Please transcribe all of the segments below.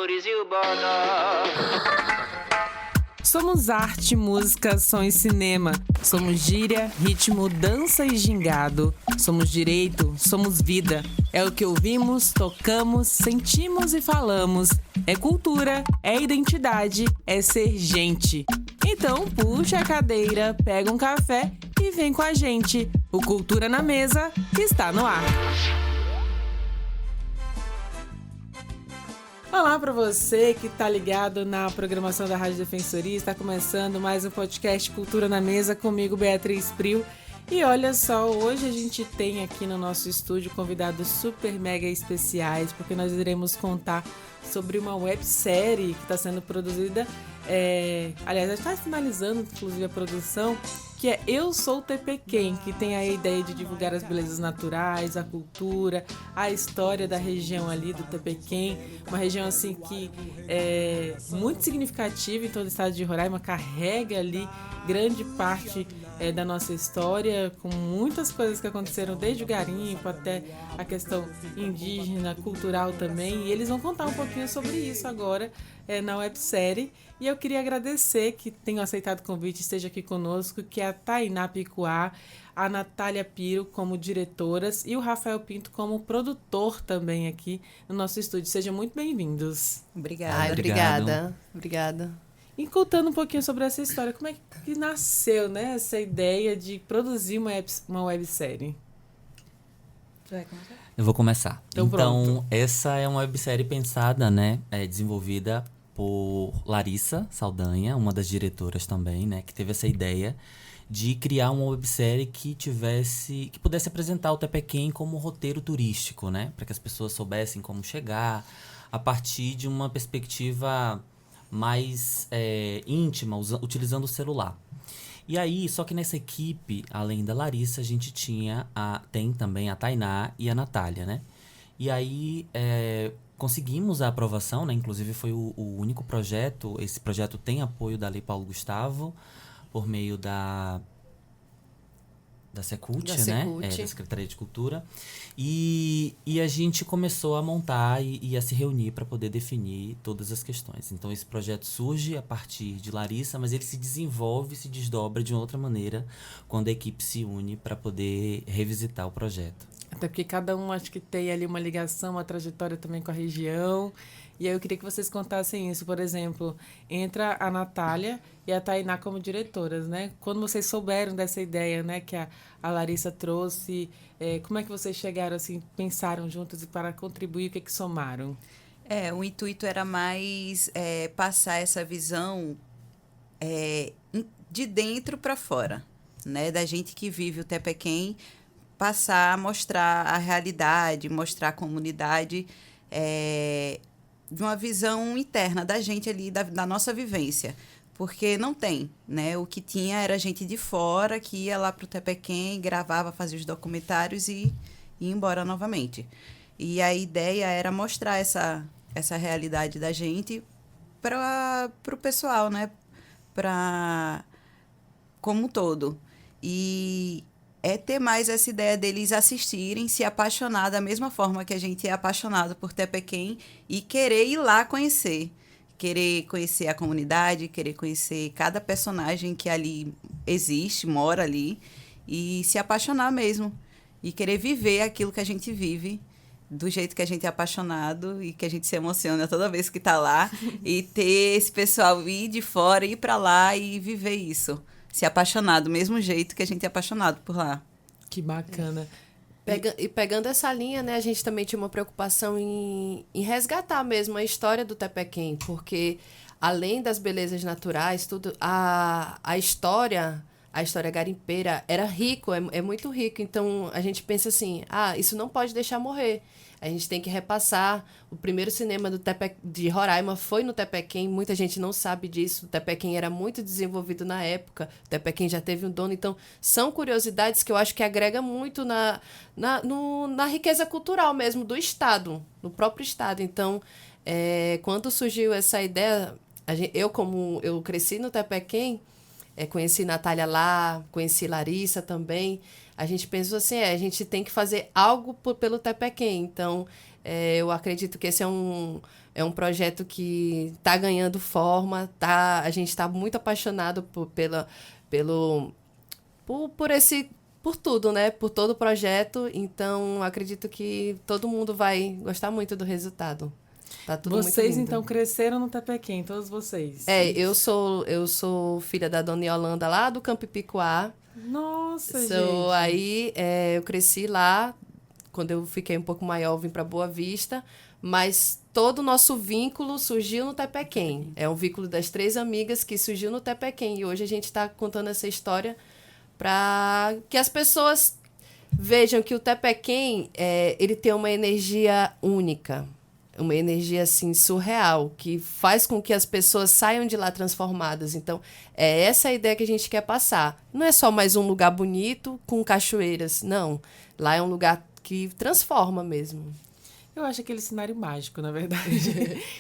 flores e o bodó. Somos arte, música, som e cinema. Somos gíria, ritmo, dança e gingado. Somos direito, somos vida. É o que ouvimos, tocamos, sentimos e falamos. É cultura, é identidade, é ser gente. Então puxa a cadeira, pega um café e vem com a gente. O Cultura na Mesa está no ar. Olá para você que está ligado na programação da Rádio Defensoria. Está começando mais um podcast Cultura na Mesa comigo, Beatriz Prio. E olha só, hoje a gente tem aqui no nosso estúdio convidados super mega especiais, porque nós iremos contar sobre uma websérie que está sendo produzida, aliás, já está finalizando inclusive a produção, que é Eu Sou Tepequém, que tem a ideia de divulgar as belezas naturais, a cultura, a história da região ali do Tepequém, uma região assim que é muito significativa em todo o estado de Roraima, carrega ali grande parte da nossa história, com muitas coisas que aconteceram desde o garimpo até a questão indígena, cultural também, e eles vão contar um pouquinho sobre isso agora na websérie. E eu queria agradecer que tenham aceitado o convite, esteja aqui conosco, que é a Tainá Picuá, a Natália Piro como diretoras e o Rafael Pinto como produtor também aqui no nosso estúdio. Sejam muito bem-vindos. Obrigada. E contando um pouquinho sobre essa história, como é que nasceu, né, essa ideia de produzir uma websérie? Eu vou começar. Então, essa é uma websérie pensada, né, desenvolvida por Larissa Saldanha, uma das diretoras também, né, que teve essa ideia de criar uma websérie que pudesse apresentar o Tepequém como roteiro turístico, né, para que as pessoas soubessem como chegar a partir de uma perspectiva mais íntima, utilizando o celular. E aí, só que nessa equipe, além da Larissa, a gente tem também a Tainá e a Natália, né? E aí, conseguimos a aprovação, né? Inclusive foi o único projeto, esse projeto tem apoio da Lei Paulo Gustavo, por meio da Secult, né? Da Secretaria de Cultura. E a gente começou a montar e a se reunir para poder definir todas as questões. Então, esse projeto surge a partir de Larissa, mas ele se desenvolve, se desdobra de outra maneira quando a equipe se une para poder revisitar o projeto. Até porque cada um acho que tem ali uma ligação, uma trajetória também com a região. E aí eu queria que vocês contassem isso. Por exemplo, entra a Natália e a Tainá como diretoras, né? Quando vocês souberam dessa ideia, né, que a Larissa trouxe, como é que vocês chegaram, assim, pensaram juntos e para contribuir, o que somaram? O intuito era mais passar essa visão de dentro para fora, né? Da gente que vive o Tepequém, passar a mostrar a realidade, mostrar a comunidade, de uma visão interna da gente ali, da nossa vivência. Porque não tem, né? O que tinha era gente de fora que ia lá para o Tepequém, gravava, fazia os documentários e ia embora novamente. E a ideia era mostrar essa realidade da gente para o pessoal, né? Como um todo. E ter mais essa ideia deles assistirem, se apaixonar da mesma forma que a gente é apaixonado por Tepequém e querer ir lá conhecer. Querer conhecer a comunidade, querer conhecer cada personagem que ali existe, mora ali, e se apaixonar mesmo. E querer viver aquilo que a gente vive, do jeito que a gente é apaixonado e que a gente se emociona toda vez que está lá. E ter esse pessoal ir de fora, ir para lá e viver isso. Se apaixonar do mesmo jeito que a gente é apaixonado por lá. Que bacana. Pegando essa linha, né, a gente também tinha uma preocupação em resgatar mesmo a história do Tepequém, porque além das belezas naturais, tudo, a história garimpeira era rico, é muito rico. Então a gente pensa assim, isso não pode deixar morrer. A gente tem que repassar. O primeiro cinema de Roraima foi no Tepequém. Muita gente não sabe disso. O Tepequém era muito desenvolvido na época. O Tepequém já teve um dono. Então, são curiosidades que eu acho que agrega muito na riqueza cultural mesmo do Estado, no próprio Estado. Então, quando surgiu essa ideia, eu cresci no Tepequém, conheci Natália lá, conheci Larissa também. A gente pensou assim, a gente tem que fazer algo pelo Tepequém. Então, eu acredito que esse é É um projeto que está ganhando forma, a gente está muito apaixonado por tudo, né? Por todo o projeto. Então, acredito que todo mundo vai gostar muito do resultado. Tá tudo muito Vocês, lindo. então, cresceram no Tepequém, todos vocês? Eu sou filha da Dona Yolanda lá do Campo Ipicuá. Nossa, gente. Aí, eu cresci lá. Quando eu fiquei um pouco maior, eu vim para Boa Vista. Mas todo o nosso vínculo surgiu no Tepequém. É um vínculo das 3 amigas que surgiu no Tepequém. E hoje a gente está contando essa história para que as pessoas vejam que o Tepequém, ele tem uma energia única. Uma energia, assim, surreal, que faz com que as pessoas saiam de lá transformadas. Então, é essa a ideia que a gente quer passar. Não é só mais um lugar bonito com cachoeiras, não. Lá é um lugar que transforma mesmo. Eu acho aquele cenário mágico, na verdade.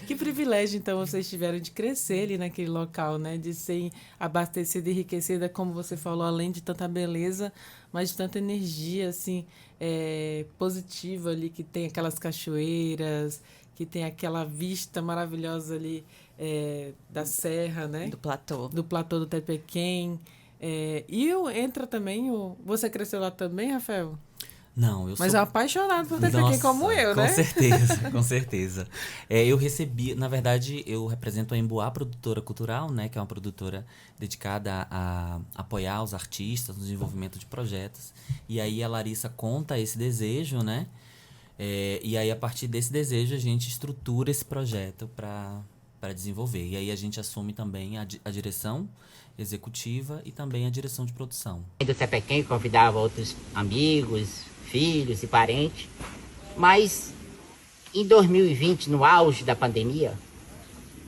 Que privilégio, então, vocês tiveram de crescer ali naquele local, né? De ser abastecida e enriquecida, como você falou, além de tanta beleza, mas de tanta energia, assim, positiva ali, que tem aquelas cachoeiras, que tem aquela vista maravilhosa ali da serra, né? Do platô. Do platô do Tepequém. Entra também Você cresceu lá também, Rafael? Não, eu Mas sou... é apaixonado por Tepequém como eu, né? Com certeza, com certeza. Eu recebi, na verdade, eu represento a Emboá Produtora Cultural, né? Que é uma produtora dedicada a apoiar os artistas no desenvolvimento de projetos. E aí a Larissa conta esse desejo, né? E aí, a partir desse desejo, a gente estrutura esse projeto para desenvolver. E aí a gente assume também a direção executiva e também a direção de produção. Do Tepequém convidava outros amigos, filhos e parentes, mas em 2020, no auge da pandemia,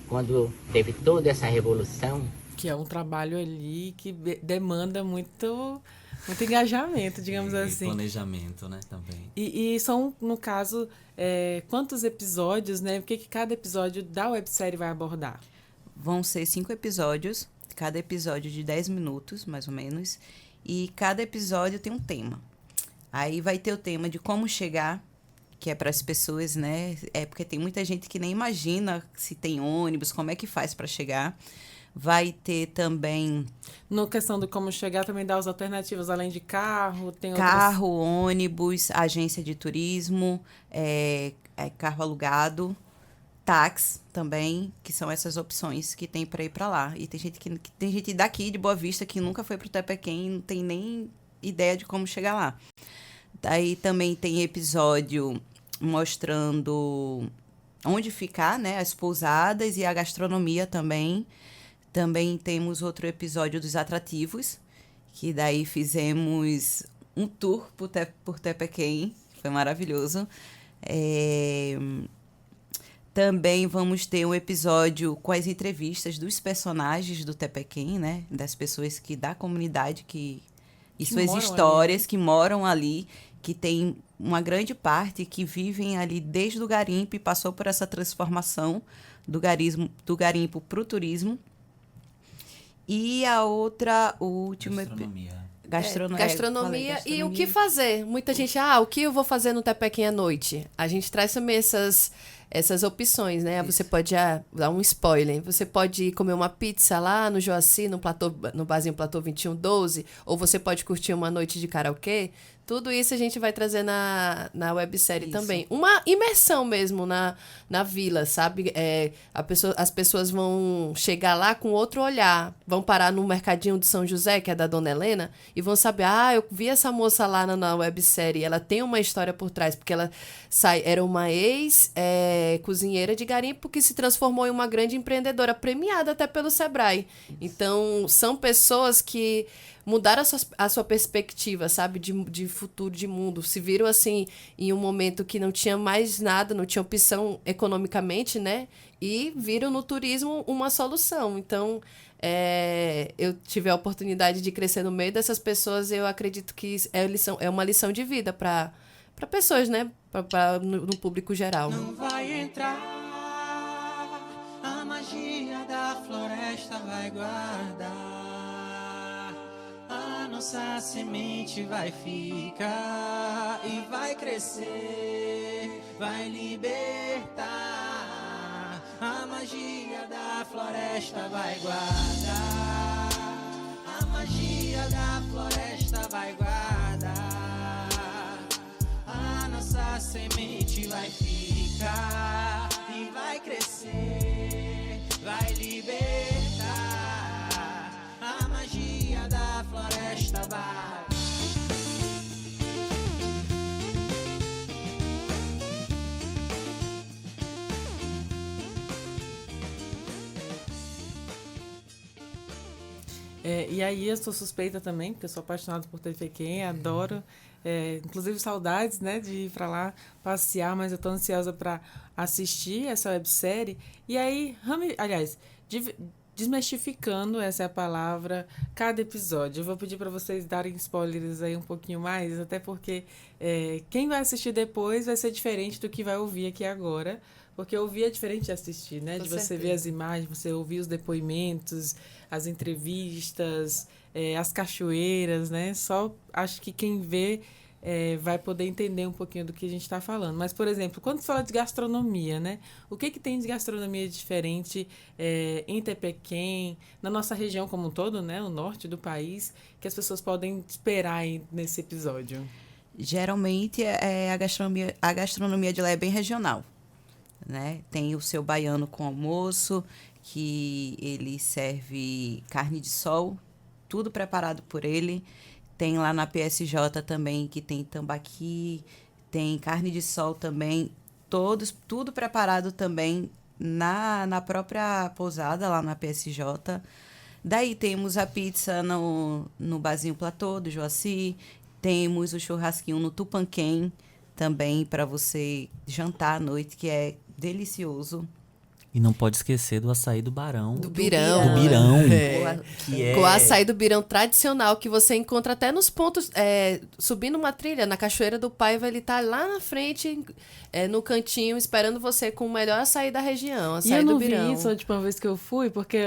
quando teve toda essa revolução... Que é um trabalho ali que demanda muito engajamento, digamos assim. Planejamento, né, também. E são, no caso, quantos episódios, né? O que cada episódio da websérie vai abordar? Vão ser 5 episódios, cada episódio de 10 minutos, mais ou menos, e cada episódio tem um tema. Aí vai ter o tema de como chegar, que é para as pessoas, né? Porque tem muita gente que nem imagina se tem ônibus, como é que faz para chegar. Vai ter também... Na questão do como chegar, também dá as alternativas, além de carro, tem carro, ônibus, agência de turismo, carro alugado, táxi também, que são essas opções que tem para ir para lá. E tem gente daqui, de Boa Vista, que nunca foi para o Tepequém e não tem nem ideia de como chegar lá. Daí também tem episódio mostrando onde ficar, né? As pousadas e a gastronomia também. Também temos outro episódio dos atrativos, que daí fizemos um tour por Tepequém, foi maravilhoso. Também vamos ter um episódio com as entrevistas dos personagens do Tepequém, né? Das pessoas da comunidade e suas histórias, ali, né? Que moram ali, que tem uma grande parte que vivem ali desde o garimpo e passou por essa transformação do garimpo para o turismo. E o último... Gastronomia e o que fazer. Muita gente, o que eu vou fazer no Tepequém à noite? A gente traz também essas opções, né? Isso. Você pode dar um spoiler. Você pode comer uma pizza lá no Joaci, no barzinho Platô 2112, ou você pode curtir uma noite de karaokê. Tudo isso a gente vai trazer na websérie também. Uma imersão mesmo na vila, sabe? As pessoas vão chegar lá com outro olhar. Vão parar no mercadinho de São José, que é da Dona Helena, e vão saber, eu vi essa moça lá na websérie, ela tem uma história por trás, porque ela era uma ex-cozinheira de garimpo que se transformou em uma grande empreendedora, premiada até pelo Sebrae. Então, são pessoas que mudaram a sua perspectiva, sabe, de futuro, de mundo. Se viram, assim, em um momento que não tinha mais nada, não tinha opção economicamente, né? E viram no turismo uma solução. Então, eu tive a oportunidade de crescer no meio dessas pessoas. Eu acredito que é uma lição de vida para pessoas, né? No público geral. Não vai entrar, a magia da floresta vai guardar. A nossa semente vai ficar e vai crescer, vai libertar. A magia da floresta vai guardar. A magia da floresta vai guardar. A nossa semente vai ficar e vai crescer, vai libertar. A magia da floresta vai. E aí eu sou suspeita também, porque eu sou apaixonada por Tepequém, adoro. Inclusive saudades, né, de ir para lá passear, mas eu tô ansiosa para assistir essa websérie. E aí, desmistificando, essa é a palavra, cada episódio. Eu vou pedir para vocês darem spoilers aí um pouquinho mais, até porque quem vai assistir depois vai ser diferente do que vai ouvir aqui agora. Porque ouvir é diferente de assistir, né? De você ver as imagens, você ouvir os depoimentos, as entrevistas, as cachoeiras, né? Só acho que quem vê vai poder entender um pouquinho do que a gente está falando. Mas, por exemplo, quando se fala de gastronomia, né? O que tem de gastronomia diferente em Tepequém, na nossa região como um todo, né? O norte do país, que as pessoas podem esperar aí nesse episódio? Geralmente, a gastronomia de lá é bem regional. Né? Tem o seu baiano com almoço, que ele serve carne de sol, tudo preparado por ele. Tem lá na PSJ também, que tem tambaqui, tem carne de sol também, tudo preparado também na própria pousada, lá na PSJ. Daí temos a pizza no Barzinho Platô, do Joaci, temos o churrasquinho no Tupanquém, também para você jantar à noite, que é delicioso. E não pode esquecer do açaí do Barão. Do Birão. Do Birão. Que é... O açaí do Birão tradicional, que você encontra até nos pontos, subindo uma trilha, na Cachoeira do Paiva, ele tá lá na frente, no cantinho, esperando você com o melhor açaí da região, açaí do Birão. E eu não vi isso, tipo, uma vez que eu fui, porque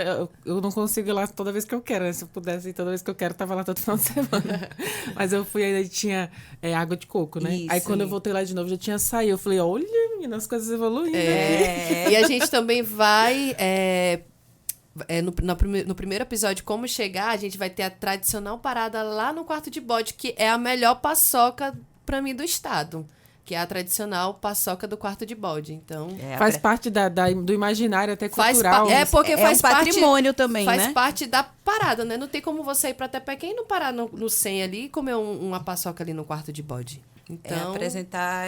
eu não consigo ir lá toda vez que eu quero, né? Se eu pudesse ir toda vez que eu quero, tava lá todo final de semana. Mas eu fui, aí tinha água de coco, né? Isso, aí quando eu voltei lá de novo, já tinha açaí. Eu falei, olha, menina, as coisas evoluindo. E a gente também vai... no primeiro episódio, Como Chegar, a gente vai ter a tradicional parada lá no Quarto de Bode, que é a melhor paçoca, pra mim, do estado. Que é a tradicional paçoca do Quarto de Bode. Então, faz parte do imaginário até cultural. Porque faz um patrimônio também, faz né? parte da parada, né? Não tem como você ir pra Tepequém e não parar no 100 ali e comer uma paçoca ali no Quarto de Bode. Então, apresentar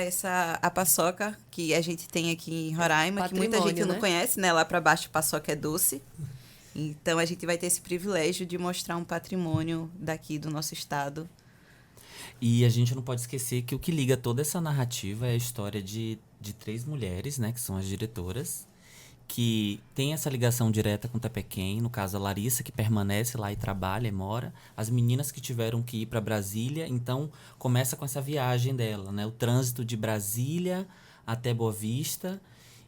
a paçoca que a gente tem aqui em Roraima, que muita gente não conhece, né? Lá para baixo, paçoca é doce. Então, a gente vai ter esse privilégio de mostrar um patrimônio daqui do nosso estado. E a gente não pode esquecer que o que liga toda essa narrativa é a história de 3 mulheres, né? Que são as diretoras, que tem essa ligação direta com Tepequém, no caso a Larissa, que permanece lá e trabalha e mora, as meninas que tiveram que ir para Brasília, então começa com essa viagem dela, né? O trânsito de Brasília até Boa Vista,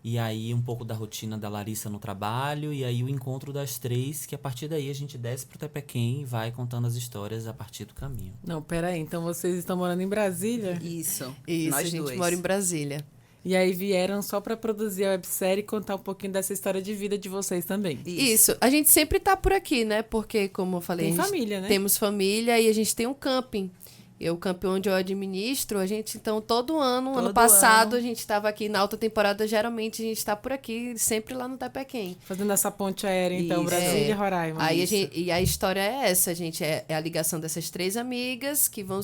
e aí um pouco da rotina da Larissa no trabalho, e aí o encontro das 3, que a partir daí a gente desce pro Tepequém e vai contando as histórias a partir do caminho. Não, peraí, então vocês estão morando em Brasília? Isso, a gente mora em Brasília. E aí vieram só para produzir a websérie e contar um pouquinho dessa história de vida de vocês também. Isso. A gente sempre tá por aqui, né? Porque, como eu falei... Tem família, né? Temos família e a gente tem um camping. O camping onde eu administro, a gente, então, todo ano passado, a gente estava aqui na alta temporada, geralmente a gente está por aqui, sempre lá no Tepequém. Fazendo essa ponte aérea, então, Brasília e Roraima. Aí a história é essa, gente, é a ligação dessas 3 amigas, que vão,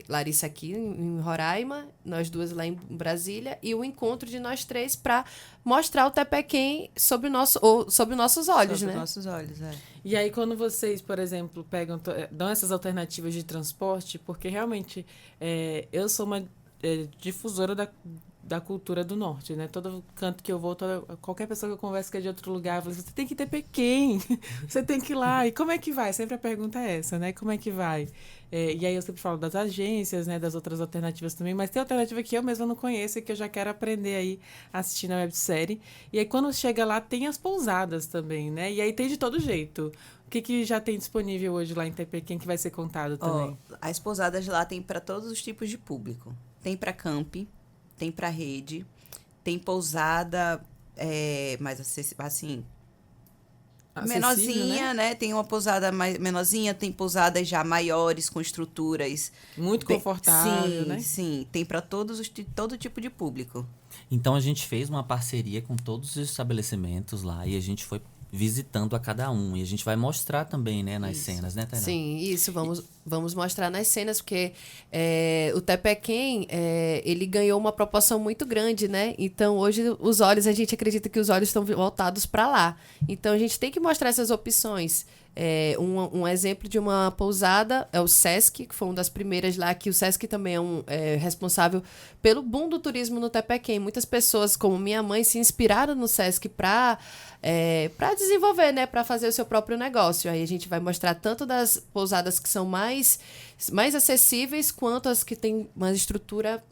Larissa aqui em Roraima, nós 2 lá em Brasília, e o encontro de nós 3 para mostrar o Tepequém sob nossos olhos, né? Sob nossos olhos, E aí, quando vocês, por exemplo, dão essas alternativas de transporte, porque realmente eu sou uma difusora da cultura do norte, né? Todo canto que eu vou, qualquer pessoa que eu converso que é de outro lugar, fala, você tem que ter Tepequém, você tem que ir lá. E como é que vai? Sempre a pergunta é essa, né? Como é que vai? E aí eu sempre falo das agências, né? Das outras alternativas também, mas tem alternativa que eu mesma não conheço e que eu já quero aprender aí assistindo a websérie. E aí quando chega lá, tem as pousadas também, né? E aí tem de todo jeito. O que já tem disponível hoje lá em Tepequém que vai ser contado também? As pousadas lá tem para todos os tipos de público. Tem para camp, tem para rede, tem pousada mais assim, Acessível, menorzinha, né? Tem uma pousada mais menorzinha, tem pousadas já maiores com estruturas Muito bem- confortável, sim, né? Sim, tem para todo tipo de público. Então a gente fez uma parceria com todos os estabelecimentos lá e a gente foi visitando a cada um. E a gente vai mostrar também, né, nas cenas, né, Tainá? Sim, isso. Vamos mostrar nas cenas, porque o Tepequém, ele ganhou uma proporção muito grande, né? Então, hoje, a gente acredita que os olhos estão voltados para lá. Então, a gente tem que mostrar essas opções. Um exemplo de uma pousada é o Sesc, que foi uma das primeiras lá, que o Sesc também é responsável pelo boom do turismo no Tepequém. Muitas pessoas, como minha mãe, se inspiraram no Sesc para desenvolver, né, para fazer o seu próprio negócio. Aí a gente vai mostrar tanto das pousadas que são mais acessíveis, quanto as que têm uma estrutura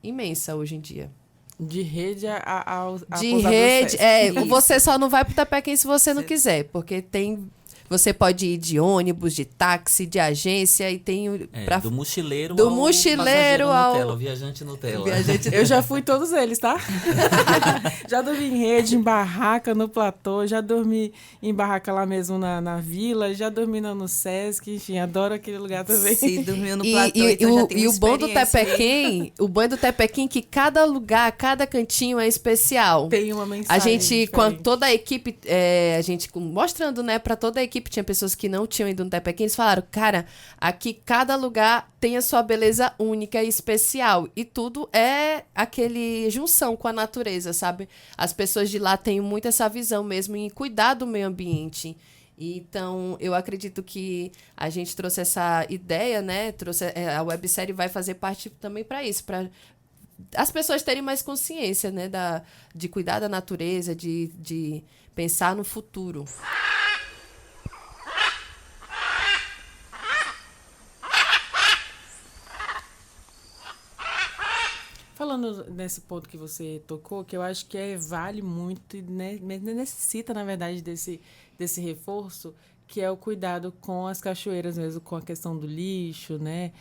imensa hoje em dia. De rede a De pousada rede, Sesc. Isso. você só não vai pro Tepequém se você não quiser, porque você pode ir de ônibus, de táxi, de agência e tem Do mochileiro do ao mochileiro passageiro ao- Nutella, o viajante Nutella. Eu já fui todos eles, tá? Já dormi em rede, em barraca, no platô, já dormi em barraca lá mesmo na vila, já dormi no Sesc, enfim, adoro aquele lugar também. Se dormiu no E, platô, e- então e já o, tem e uma o bom do experiência aí. Tepequém, é que cada lugar, cada cantinho é especial. Tem uma A mensagem gente, com diferente. toda a equipe, mostrando, né, pra toda a equipe, tinha pessoas que não tinham ido no Tepequém, eles falaram, cara, aqui cada lugar tem a sua beleza única e especial. E tudo é aquele junção com a natureza, sabe? As pessoas de lá têm muito essa visão mesmo em cuidar do meio ambiente. Então, eu acredito que a gente trouxe essa ideia, né? A websérie vai fazer parte também para isso, para as pessoas terem mais consciência, né? De cuidar da natureza, de pensar no futuro. Falando nesse ponto que você tocou, que eu acho que vale muito e necessita, na verdade, desse reforço, que é o cuidado com as cachoeiras mesmo, com a questão do lixo, né?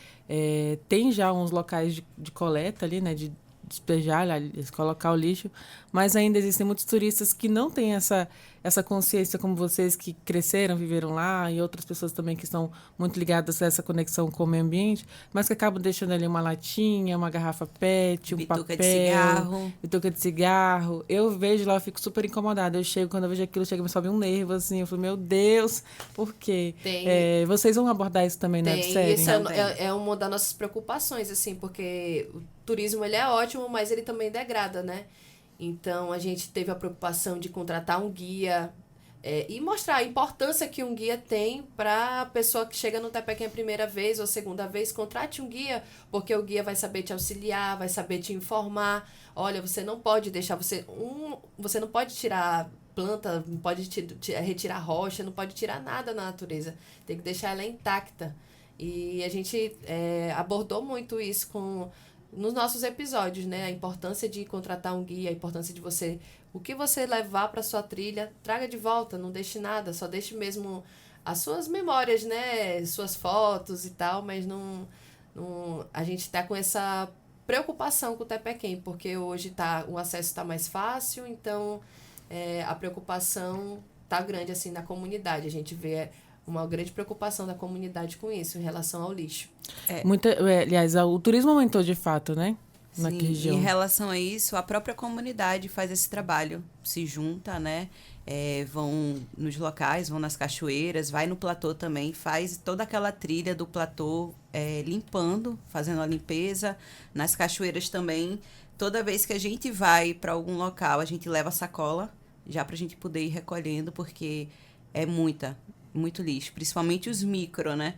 Tem já uns locais de coleta ali, né? De despejar, colocar o lixo, mas ainda existem muitos turistas que não têm essa consciência como vocês que cresceram, viveram lá, e outras pessoas também que estão muito ligadas a essa conexão com o meio ambiente, mas que acabam deixando ali uma latinha, uma garrafa PET, um Bituca papel, de cigarro. bituca de cigarro. Eu vejo lá, eu fico super incomodada. Quando eu vejo aquilo, chega me sobe um nervo, assim, eu falo, meu Deus, por quê? Vocês vão abordar isso também na série? Isso é uma das nossas preocupações, assim, porque o turismo, ele é ótimo, mas ele também degrada, né? Então, a gente teve a preocupação de contratar um guia e mostrar a importância que um guia tem para a pessoa que chega no Tepequém a primeira vez ou segunda vez. Contrate um guia, porque o guia vai saber te auxiliar, vai saber te informar. Olha, você não pode deixar... Você não pode tirar planta, não pode retirar rocha, não pode tirar nada na natureza. Tem que deixar ela intacta. E a gente abordou muito isso nos nossos episódios, né? A importância de contratar um guia, a importância de o que você levar para sua trilha, traga de volta, não deixe nada, só deixe mesmo as suas memórias, né? Suas fotos e tal, mas a gente está com essa preocupação com o Tepequém, porque hoje o acesso está mais fácil, então a preocupação está grande assim na comunidade. A gente vê uma grande preocupação da comunidade com isso, em relação ao lixo. Aliás, o turismo aumentou de fato, né? Na Sim, região. em relação a isso, a própria comunidade faz esse trabalho, se junta, né? Vão nos locais, vão nas cachoeiras, vai no platô também, faz toda aquela trilha do platô limpando, fazendo a limpeza. Nas cachoeiras também, toda vez que a gente vai para algum local, a gente leva sacola, já para a gente poder ir recolhendo, porque é muito lixo, principalmente os micro, né?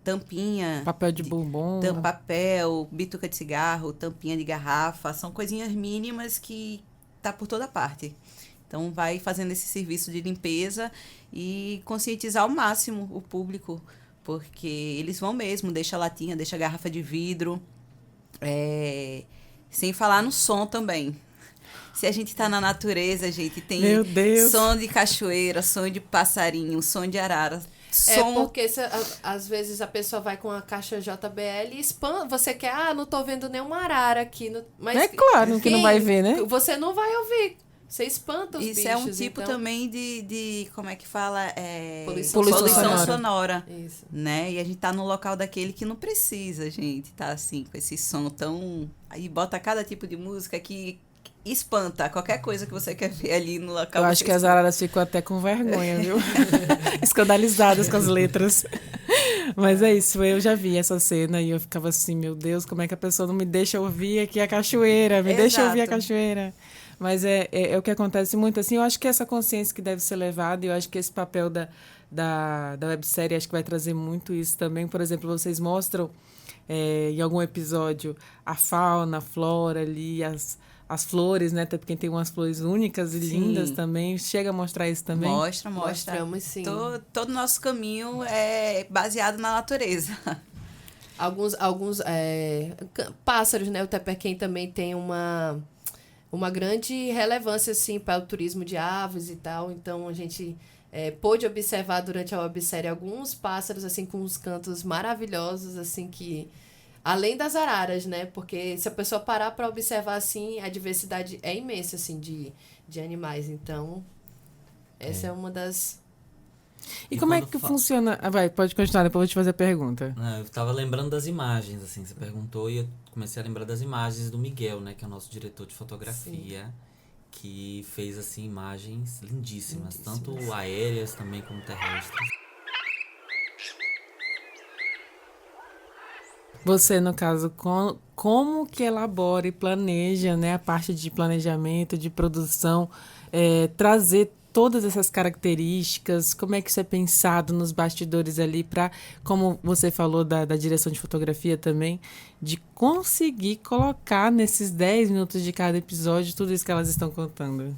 Tampinha... Papel de bombom. Papel, bituca de cigarro, tampinha de garrafa, são coisinhas mínimas que tá por toda parte. Então, vai fazendo esse serviço de limpeza e conscientizar ao máximo o público, porque eles vão mesmo, deixa latinha, deixa garrafa de vidro, sem falar no som também. Se a gente tá na natureza, a gente tem Meu Deus. som de cachoeira, som de passarinho, som de arara. som. Porque às vezes a pessoa vai com a caixa JBL e spam, você quer, não tô vendo nenhuma arara aqui. Mas É claro que não vai ver, né? Você não vai ouvir. Você espanta os Isso bichos. é um tipo então... também de como é que fala? Poluição sonora. Isso. Né? E a gente tá num local daquele que não precisa, gente, tá assim, com esse som tão... Aí bota cada tipo de música que espanta qualquer coisa que você quer ver ali no local. Eu acho que as araras ficam até com vergonha, viu? Escandalizadas com as letras. Mas é isso, eu já vi essa cena e eu ficava assim, meu Deus, como é que a pessoa não me deixa ouvir aqui a cachoeira? Me deixa ouvir a cachoeira. Mas é o que acontece muito, assim, eu acho que essa consciência que deve ser levada, eu acho que esse papel da websérie, acho que vai trazer muito isso também. Por exemplo, vocês mostram em algum episódio a fauna, a flora ali, as flores, né? Até porque tem umas flores únicas e lindas também. Chega a mostrar isso também? Mostra. Mostramos, sim. Todo o nosso caminho é baseado na natureza. Alguns pássaros, né? O Tepequém também tem uma grande relevância, assim, para o turismo de aves e tal. Então, a gente pôde observar durante a websérie alguns pássaros, assim, com uns cantos maravilhosos, assim, que... Além das araras, né? Porque se a pessoa parar para observar, assim, a diversidade é imensa, assim, de animais. Então, essa é uma das... E como é que funciona? Vai, pode continuar, depois eu vou te fazer a pergunta. Eu tava lembrando das imagens, assim, você perguntou e eu comecei a lembrar das imagens do Miguel, né, que é o nosso diretor de fotografia, que fez, assim, imagens lindíssimas, tanto aéreas também como terrestres. Você, no caso, como que elabora e planeja, né, a parte de planejamento, de produção, trazer todas essas características, como é que isso é pensado nos bastidores ali para, como você falou da direção de fotografia também, de conseguir colocar nesses 10 minutos de cada episódio tudo isso que elas estão contando?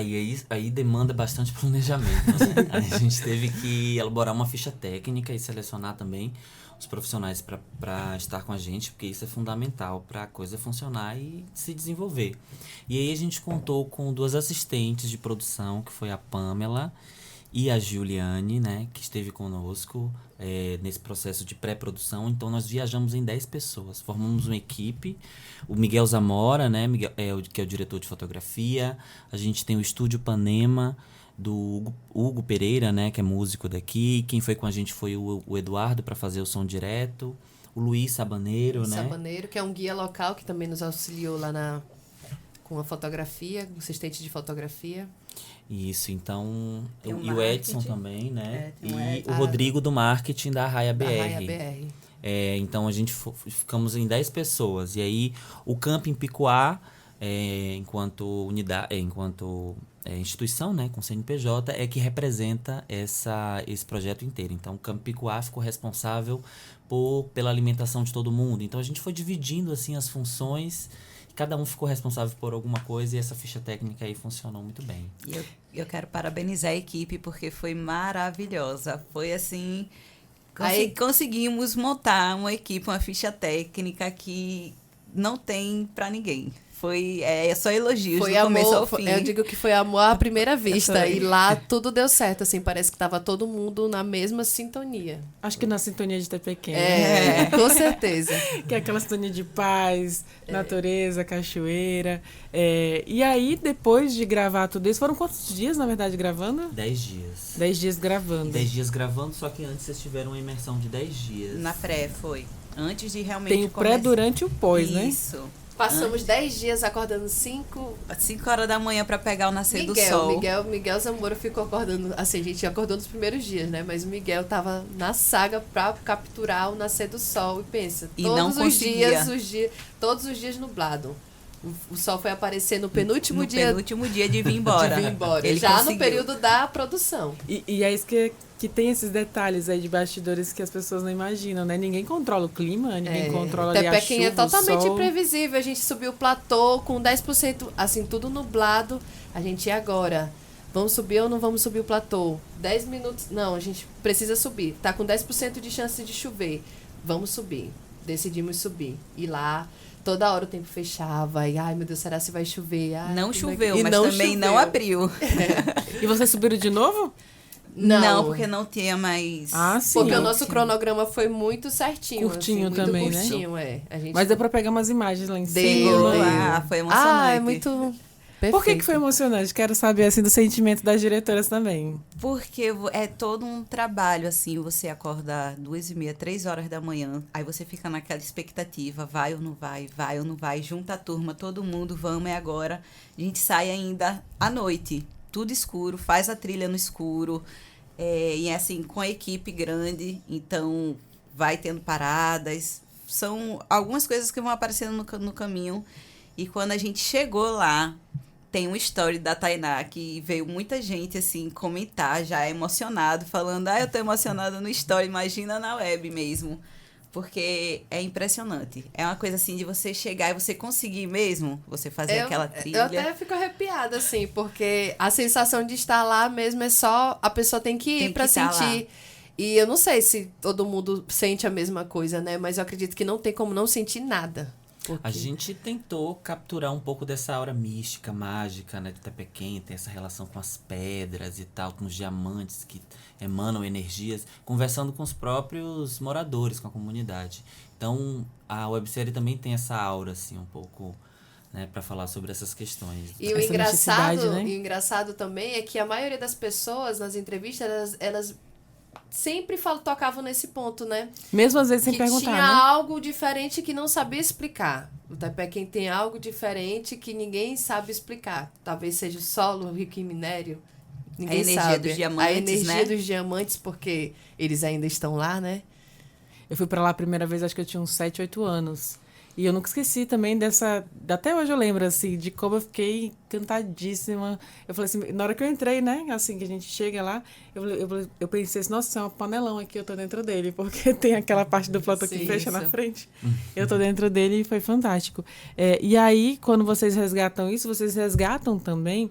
E aí demanda bastante planejamento, né? A gente teve que elaborar uma ficha técnica e selecionar também os profissionais para estar com a gente, porque isso é fundamental para a coisa funcionar e se desenvolver. E aí a gente contou com 2 assistentes de produção, que foi a Pamela e a Giuliane, né, que esteve conosco nesse processo de pré-produção. Então nós viajamos em 10 pessoas, formamos uma equipe. O Miguel Zamora, né, que é o diretor de fotografia. A gente tem o Estúdio Panema, do Hugo Pereira, né, que é músico daqui. Quem foi com a gente foi o Eduardo para fazer o som direto. O Luiz Sabaneiro, né? Sabaneiro, que é um guia local que também nos auxiliou lá com a fotografia, assistente de fotografia. Isso, então... E o marketing. Edson também, né? E o Rodrigo do marketing da Arraia BR. Da Arraia BR. Então a gente ficamos em 10 pessoas. E aí o Camping Picuá, enquanto unidade, enquanto instituição, né, com CNPJ, é que representa esse projeto inteiro. Então o Camping Picuá ficou responsável pela alimentação de todo mundo. Então a gente foi dividindo assim as funções. Cada um ficou responsável por alguma coisa e essa ficha técnica aí funcionou muito bem. E eu quero parabenizar a equipe porque foi maravilhosa. Foi assim... Conseguimos montar uma equipe, uma ficha técnica que não tem para ninguém. É só elogios do começo ao fim. Eu digo que foi amor à primeira vista. E lá tudo deu certo, assim. Parece que tava todo mundo na mesma sintonia. Acho que na sintonia de Tepequém. Com certeza. Que é aquela sintonia de paz, natureza, cachoeira. E aí, depois de gravar tudo isso, foram quantos dias, na verdade, gravando? 10 dias. 10 dias gravando. 10 dias gravando, só que antes vocês tiveram uma imersão de 10 dias. Na pré, foi. Antes de realmente Tem o pré, durante e o pós, né? Isso. Passamos 10 dias acordando 5 horas da manhã para pegar o nascer do sol. Miguel Zamora ficou acordando, assim, a gente acordou nos primeiros dias, né? Mas o Miguel tava na saga pra capturar o nascer do sol. E pensa, todos os dias nublado. O sol foi aparecer no penúltimo dia. Penúltimo dia de vir embora. Ele já conseguiu. No período da produção. E é isso que tem esses detalhes aí de bastidores que as pessoas não imaginam, né? Ninguém controla o clima, ninguém controla ali a chuva, Tepequém é totalmente o sol. imprevisível. A gente subiu o platô com 10%, assim, tudo nublado. A gente, e agora? Vamos subir ou não vamos subir o platô? 10 minutos... Não, a gente precisa subir. Tá com 10% de chance de chover. Vamos subir. Decidimos subir. E lá... Toda hora o tempo fechava. E, ai, meu Deus, será que vai chover? Ai, não choveu, mas também não abriu. E vocês subiram de novo? Não, porque não tinha mais... Ah, sim. Porque o nosso cronograma foi muito certinho. Curtinho assim, muito também, né? curtinho, é. A gente Mas deu pra pegar umas imagens lá em Deu, cima. deu. Foi emocionante. Ah, é muito perfeito. Por que foi emocionante? Quero saber, assim, do sentimento das diretoras também. Porque é todo um trabalho, assim, você acorda 2h30, 3 horas da manhã, aí você fica naquela expectativa, vai ou não vai, vai ou não vai, junta a turma, todo mundo, vamos, é agora. A gente sai ainda à noite, tudo escuro, faz a trilha no escuro, e assim, com a equipe grande, então vai tendo paradas, são algumas coisas que vão aparecendo no caminho, e quando a gente chegou lá, tem um story da Tainá que veio muita gente, assim, comentar, já emocionado, falando, eu tô emocionada no story, imagina na web mesmo. Porque é impressionante. É uma coisa, assim, de você chegar e você conseguir mesmo, você fazer aquela trilha. Eu até fico arrepiada, assim, porque a sensação de estar lá mesmo é só... A pessoa tem que ir pra sentir. E eu não sei se todo mundo sente a mesma coisa, né? Mas eu acredito que não tem como não sentir nada. A gente tentou capturar um pouco dessa aura mística, mágica, né, do Tepequém, tem essa relação com as pedras e tal, com os diamantes que emanam energias, conversando com os próprios moradores, com a comunidade. Então, a websérie também tem essa aura, assim, um pouco, né, para falar sobre essas questões. E o Essa misticidade, né? engraçado também é que a maioria das pessoas nas entrevistas, elas sempre tocavam nesse ponto, né? Mesmo às vezes sem que perguntar, tinha né? algo diferente que não sabia explicar. O Tepequém tem algo diferente que ninguém sabe explicar. Talvez seja o solo rico em minério. Ninguém A energia sabe. dos diamantes, a energia né? dos diamantes, porque eles ainda estão lá, né? Eu fui pra lá a primeira vez, acho que eu tinha uns 7, 8 anos. E eu nunca esqueci também dessa... Até hoje eu lembro, assim, de como eu fiquei encantadíssima. Eu falei assim, na hora que eu entrei, né? Assim, que a gente chega lá, eu pensei assim, nossa, isso é um panelão aqui, eu tô dentro dele. Porque tem aquela parte do platô que Sim, fecha na isso. frente. Eu tô dentro dele e foi fantástico. E aí, quando vocês resgatam isso, vocês resgatam também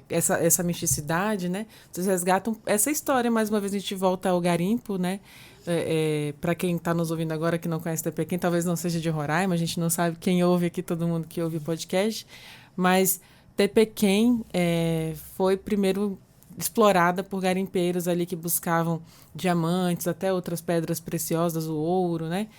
essa misticidade, né? Vocês resgatam essa história. Mais uma vez, a gente volta ao garimpo, né? Para quem está nos ouvindo agora que não conhece Tepequém, talvez não seja de Roraima, a gente não sabe quem ouve aqui, todo mundo que ouve o podcast, mas Tepequém foi primeiro explorada por garimpeiros ali que buscavam diamantes, até outras pedras preciosas, o ouro, né?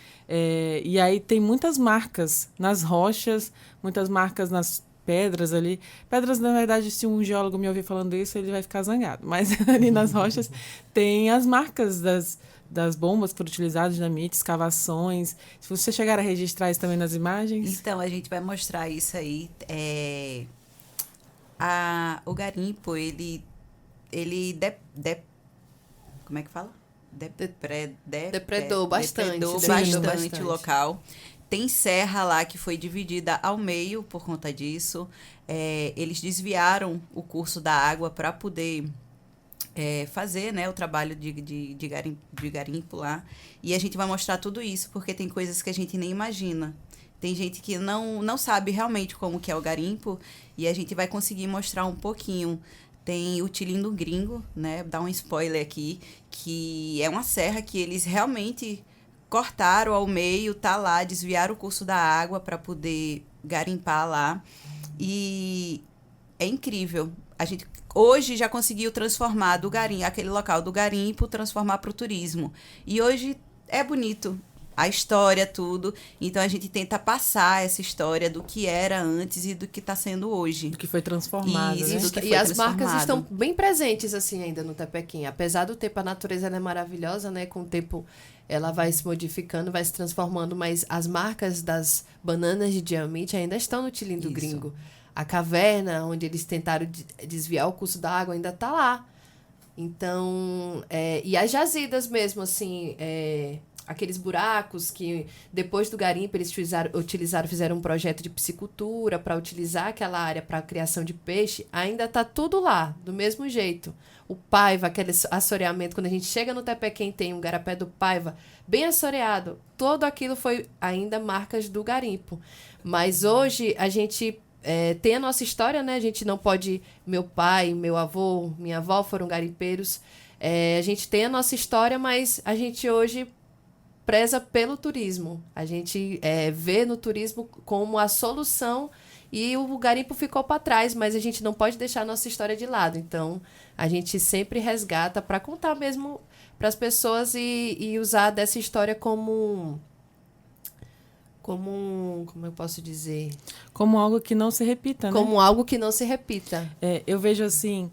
E aí tem muitas marcas nas rochas, muitas marcas nas pedras ali. Pedras, na verdade, se um geólogo me ouvir falando isso, ele vai ficar zangado. Mas ali nas rochas tem as marcas das bombas que foram utilizadas, dinamite, escavações. Se você chegar a registrar isso também nas imagens. Então, a gente vai mostrar isso aí. O garimpo, ele como é que fala? Depredou bastante. Depredou Sim, bastante o local. Tem serra lá que foi dividida ao meio por conta disso. Eles desviaram o curso da água para poder fazer, né, o trabalho de garimpo lá. E a gente vai mostrar tudo isso, porque tem coisas que a gente nem imagina. Tem gente que não sabe realmente como que é o garimpo, e a gente vai conseguir mostrar um pouquinho. Tem o Tilindo Gringo, né, dar um spoiler aqui, que é uma serra que eles realmente cortaram ao meio, tá lá, desviaram o curso da água para poder garimpar lá. E é incrível. A gente hoje já conseguiu transformar aquele local do garimpo, transformar para o turismo. E hoje é bonito. A história, tudo. Então, a gente tenta passar essa história do que era antes e do que está sendo hoje. Do que foi transformado, Isso, né? do que E foi as marcas transformado. estão bem presentes, assim, ainda no Tepequém. Apesar do tempo, a natureza ela é maravilhosa, né? Com o tempo, ela vai se modificando, vai se transformando, mas as marcas das bananas de diamante ainda estão no Tilindo Isso. Gringo. A caverna, onde eles tentaram desviar o curso da água, ainda está lá. Então, e as jazidas mesmo, assim, aqueles buracos que depois do garimpo eles fizeram um projeto de piscicultura para utilizar aquela área para a criação de peixe, ainda está tudo lá, do mesmo jeito. O Paiva, aquele assoreamento, quando a gente chega no Tepequém, tem um garapé do Paiva bem assoreado. Tudo aquilo foi ainda marcas do garimpo. Mas hoje a gente tem a nossa história, né? A gente não pode... Meu pai, meu avô, minha avó foram garimpeiros. A gente tem a nossa história, mas a gente hoje preza pelo turismo. A gente vê no turismo como a solução e o garimpo ficou para trás, mas a gente não pode deixar a nossa história de lado. Então, a gente sempre resgata para contar mesmo para as pessoas e usar dessa história como eu posso dizer? Como algo que não se repita, né? Como algo que não se repita. Eu vejo assim,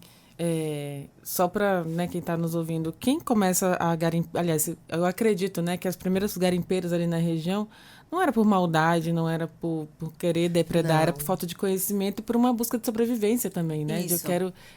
só para, né, quem está nos ouvindo, quem começa a garimpar, aliás, eu acredito, né, que as primeiras garimpeiras ali na região não era por maldade, não era por querer depredar, Não. era por falta de conhecimento e por uma busca de sobrevivência também, né? Isso.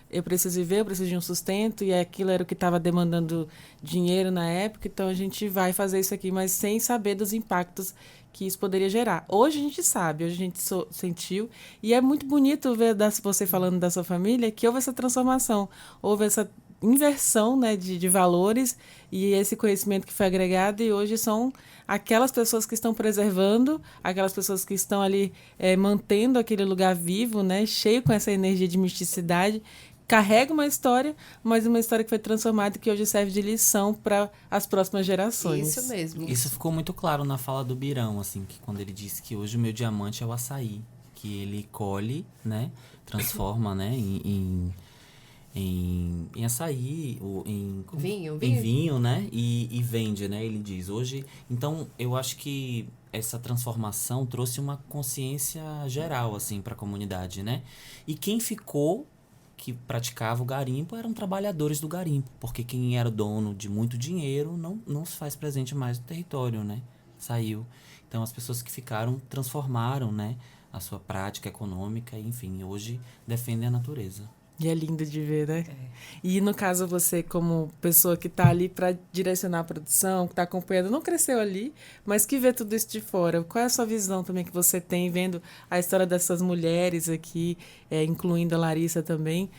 Eu preciso viver, eu preciso de um sustento, e aquilo era o que estava demandando dinheiro na época, então a gente vai fazer isso aqui, mas sem saber dos impactos que isso poderia gerar. Hoje a gente sabe, hoje a gente sentiu, e é muito bonito ver você falando da sua família, que houve essa transformação, houve essa inversão, né, de valores, e esse conhecimento que foi agregado, e hoje são aquelas pessoas que estão preservando, aquelas pessoas que estão ali mantendo aquele lugar vivo, né, cheio com essa energia de misticidade, carrega uma história, mas uma história que foi transformada e que hoje serve de lição para as próximas gerações. Isso mesmo. Isso ficou muito claro na fala do Birão, assim, que quando ele disse que hoje o meu diamante é o açaí, que ele colhe, né, transforma, né, em açaí, ou em vinho, né, e vende, né, ele diz. Hoje, então, eu acho que essa transformação trouxe uma consciência geral, assim, para a comunidade, né, e quem ficou, que praticava o garimpo, eram trabalhadores do garimpo, porque quem era dono de muito dinheiro não se faz presente mais no território, né, saiu. Então, as pessoas que ficaram transformaram, né, a sua prática econômica, enfim, hoje defendem a natureza. E é lindo de ver, né? E no caso, você como pessoa que está ali para direcionar a produção, que está acompanhando, não cresceu ali, mas que vê tudo isso de fora. Qual é a sua visão também que você tem, vendo a história dessas mulheres aqui, incluindo a Larissa também,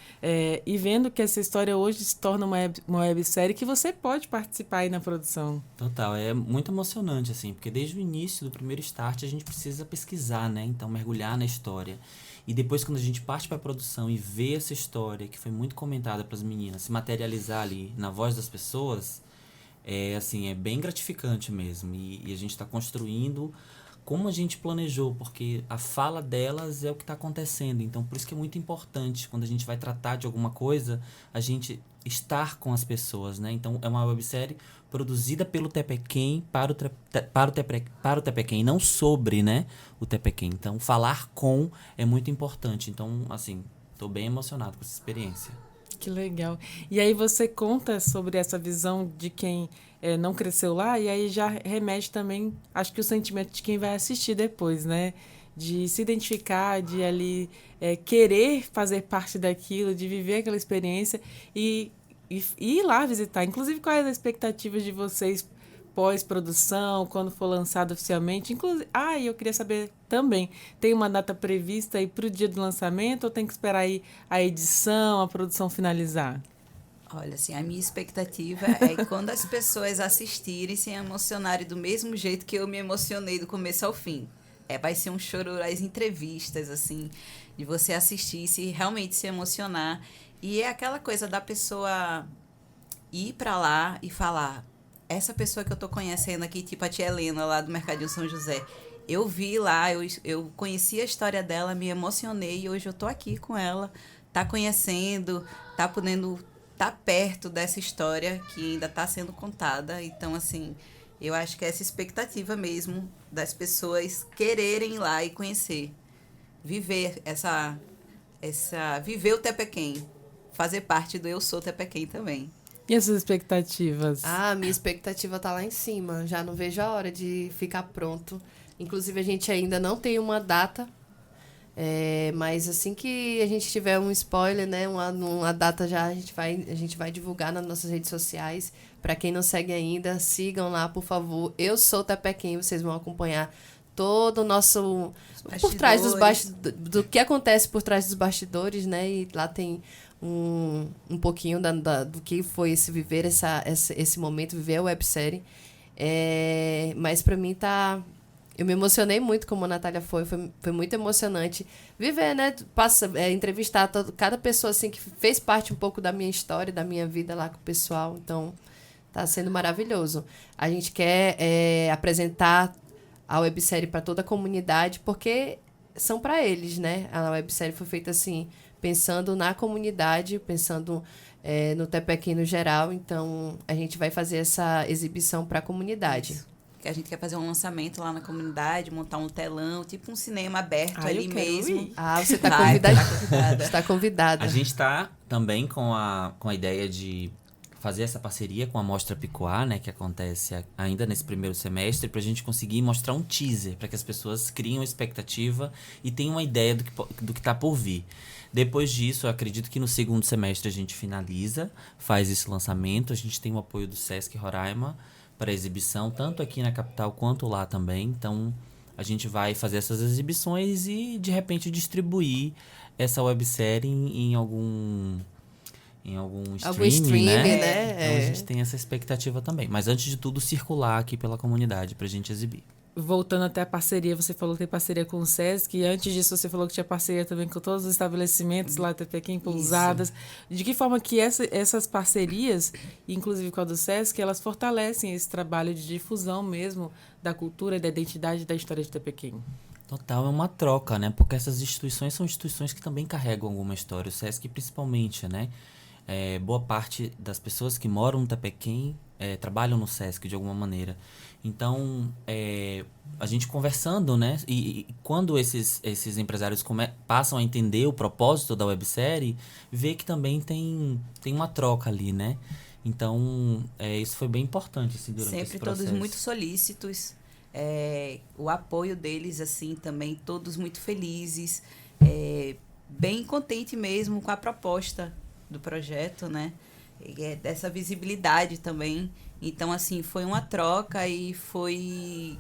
e vendo que essa história hoje se torna uma websérie que você pode participar aí na produção? Total, é muito emocionante, assim, porque desde o início do primeiro start a gente precisa pesquisar, né? Então, mergulhar na história. E depois, quando a gente parte para a produção e vê essa história, que foi muito comentada para as meninas, se materializar ali na voz das pessoas, assim, é bem gratificante mesmo. E a gente está construindo como a gente planejou, porque a fala delas é o que está acontecendo. Então, por isso que é muito importante, quando a gente vai tratar de alguma coisa, a gente estar com as pessoas, né? Então, é uma websérie produzida pelo Tepequém para o Tepequém, não sobre, né, o Tepequém. Então, falar com é muito importante. Então, assim, estou bem emocionado com essa experiência. Que legal. E aí você conta sobre essa visão de quem não cresceu lá, e aí já remete também, acho que o sentimento de quem vai assistir depois, né? De se identificar, de ali querer fazer parte daquilo, de viver aquela experiência e ir lá visitar. Inclusive, quais as expectativas de vocês pós-produção, quando for lançado oficialmente? Inclusive, eu queria saber também, tem uma data prevista aí para o dia do lançamento ou tem que esperar aí a edição, a produção finalizar? Olha, assim, a minha expectativa é que quando as pessoas assistirem, se emocionarem do mesmo jeito que eu me emocionei do começo ao fim. Vai ser um choro às entrevistas, assim, de você assistir, se realmente se emocionar. E é aquela coisa da pessoa ir para lá e falar, essa pessoa que eu tô conhecendo aqui, tipo a tia Helena lá do Mercadinho São José, eu vi lá, eu conheci a história dela, me emocionei e hoje eu tô aqui com ela, tá conhecendo, tá podendo tá perto dessa história que ainda tá sendo contada. Então, assim, eu acho que é essa expectativa mesmo das pessoas quererem ir lá e conhecer, viver viver o Tepequém, fazer parte do Eu Sou Tepequém também. E essas expectativas? Minha expectativa tá lá em cima. Já não vejo a hora de ficar pronto. Inclusive, a gente ainda não tem uma data. Mas assim que a gente tiver um spoiler, né? Uma data já, a gente vai divulgar nas nossas redes sociais. Para quem não segue ainda, sigam lá, por favor. Eu Sou Tepequém. Vocês vão acompanhar todo o nosso... Por trás do que acontece por trás dos bastidores, né? E lá tem um pouquinho do que foi viver esse momento, viver a websérie. Mas para mim eu me emocionei muito, como a Natália foi muito emocionante viver, né? Entrevistar cada pessoa assim, que fez parte um pouco da minha história, da minha vida lá com o pessoal. Então, tá sendo maravilhoso. A gente quer apresentar a websérie para toda a comunidade, porque são para eles, né? A websérie foi feita assim, pensando na comunidade, pensando no Tepequim no geral. Então, a gente vai fazer essa exibição para a comunidade. Isso. Que a gente quer fazer um lançamento lá na comunidade, montar um telão, tipo um cinema aberto Ai, ali eu quero mesmo. ir. Ah, você está Vai, convidada. tá convidada. Está convidada. A gente está também com a ideia de fazer essa parceria com a Mostra Picuá, né, que acontece ainda nesse primeiro semestre, para a gente conseguir mostrar um teaser, para que as pessoas criem uma expectativa e tenham uma ideia do que está por vir. Depois disso, eu acredito que no segundo semestre a gente finaliza, faz esse lançamento. A gente tem o apoio do Sesc Roraima para exibição, tanto aqui na capital quanto lá também. Então, a gente vai fazer essas exibições e, de repente, distribuir essa websérie em algum streaming, né? Então, a gente tem essa expectativa também. Mas, antes de tudo, circular aqui pela comunidade para a gente exibir. Voltando até a parceria, você falou que tem parceria com o Sesc, e antes disso você falou que tinha parceria também com todos os estabelecimentos lá, Tepequim, pousadas. De que forma que essas parcerias, inclusive com a do Sesc, elas fortalecem esse trabalho de difusão mesmo da cultura, da identidade e da história de Tepequim? Total, é uma troca, né? Porque essas instituições são instituições que também carregam alguma história. O Sesc principalmente, né? Boa parte das pessoas que moram no Tepequim trabalham no Sesc de alguma maneira. Então, a gente conversando, né? E quando esses empresários passam a entender o propósito da websérie, vê que também tem uma troca ali, né? Então, isso foi bem importante assim, durante esse processo. Sempre todos muito solícitos. O apoio deles, assim, também todos muito felizes. Bem contente mesmo com a proposta do projeto, né? Dessa visibilidade também. Então, assim, foi uma troca e foi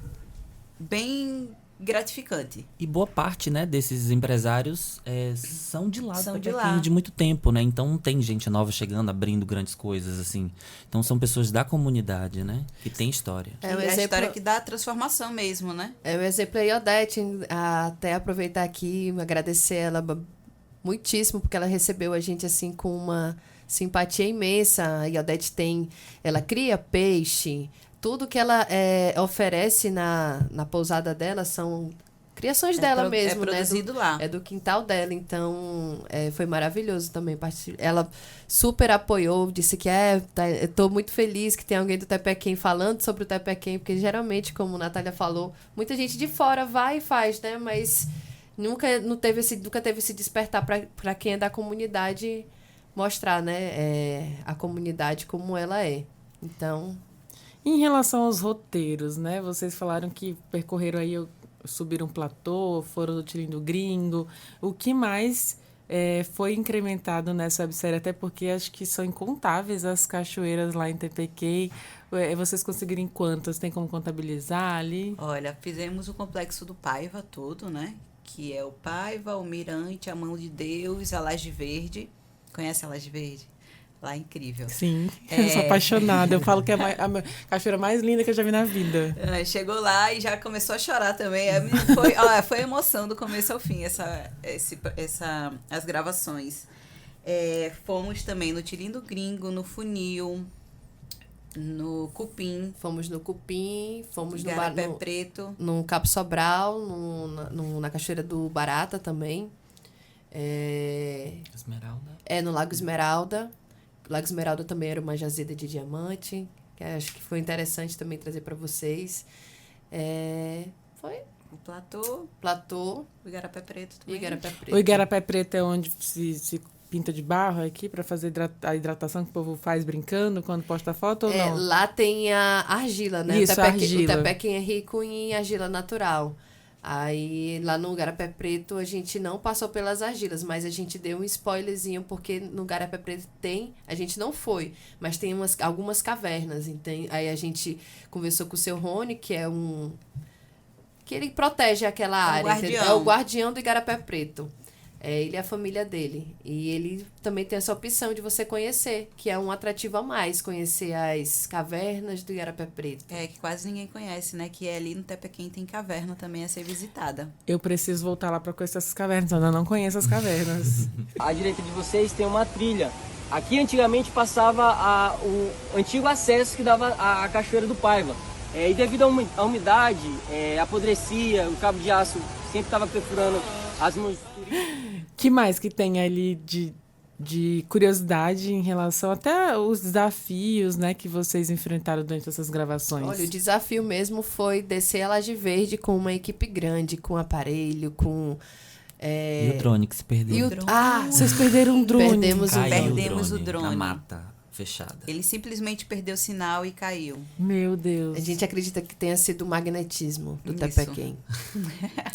bem gratificante. E boa parte, né, desses empresários são de lá, São de Tepequim, lá. de muito tempo, né? Então não tem gente nova chegando, abrindo grandes coisas, assim. Então são pessoas da comunidade, né? Que tem história. É a história que dá a transformação mesmo, né? É um exemplo aí, Odete, até aproveitar aqui e agradecer ela muitíssimo, porque ela recebeu a gente assim com uma simpatia imensa. A Odete ela cria peixe, tudo que ela oferece na pousada dela são criações dela mesmo, é produzido né? lá. É do quintal dela, então foi maravilhoso também. Ela super apoiou, disse que eu tô muito feliz que tem alguém do Tepequim falando sobre o Tepequim, porque geralmente, como a Natália falou, muita gente de fora vai e faz, né? Mas nunca teve esse despertar para quem é da comunidade mostrar, né? A comunidade como ela é. Então... Em relação aos roteiros, né? Vocês falaram que percorreram aí, subiram um platô, foram no Tilindo Gringo. O que mais foi incrementado nessa websérie? Até porque acho que são incontáveis as cachoeiras lá em Tepequém. Vocês conseguiram quantas? Tem como contabilizar ali? Olha, fizemos o complexo do Paiva todo, né? Que é o Paiva, o Mirante, a Mão de Deus, a Laje Verde. Conhece a Laje Verde? Lá é incrível. Sim, eu sou apaixonada. Eu falo que é a cachoeira mais linda que eu já vi na vida. Chegou lá e já começou a chorar também. Foi emoção do começo ao fim, as gravações. Fomos também no Tilindo Gringo, no Funil, no Cupim. Fomos no Cupim, fomos no Garapé Preto. No Cabo Sobral, na Cachoeira do Barata também. Esmeralda? No Lago Esmeralda. O Lago Esmeralda também era uma jazida de diamante, que acho que foi interessante também trazer para vocês. Foi O Platô. o Igarapé Preto também. O Igarapé Preto é onde se pinta de barro aqui para fazer a hidratação que o povo faz brincando quando posta foto ou não? Lá tem a argila, né? Isso, argila. O Tepequim é rico em argila natural. Aí, lá no Garapé Preto, a gente não passou pelas argilas, mas a gente deu um spoilerzinho, porque no Garapé Preto a gente não foi, mas tem algumas cavernas. Aí a gente conversou com o seu Rony, que é que ele protege aquela área. Guardião. É o guardião do Igarapé Preto. Ele é a família dele. E ele também tem essa opção de você conhecer, que é um atrativo a mais, conhecer as cavernas do Igarapé Preto. Que quase ninguém conhece, né? Que ali no Tepequém tem caverna também a ser visitada. Eu preciso voltar lá para conhecer essas cavernas, eu não conheço as cavernas. À direita de vocês tem uma trilha. Aqui antigamente passava o antigo acesso que dava à Cachoeira do Paiva. E devido à umidade, apodrecia, o cabo de aço sempre estava perfurando as mãos turísticas. Que mais que tem ali de curiosidade em relação até os desafios, né, que vocês enfrentaram durante essas gravações? Olha, o desafio mesmo foi descer a Laje Verde com uma equipe grande, com aparelho, com... E o drone que se perdeu. Vocês perderam um drone. Perdemos o Caiu Perdemos o drone. na mata fechada. Ele simplesmente perdeu o sinal e caiu. Meu Deus. A gente acredita que tenha sido o magnetismo do Isso. Tepequém.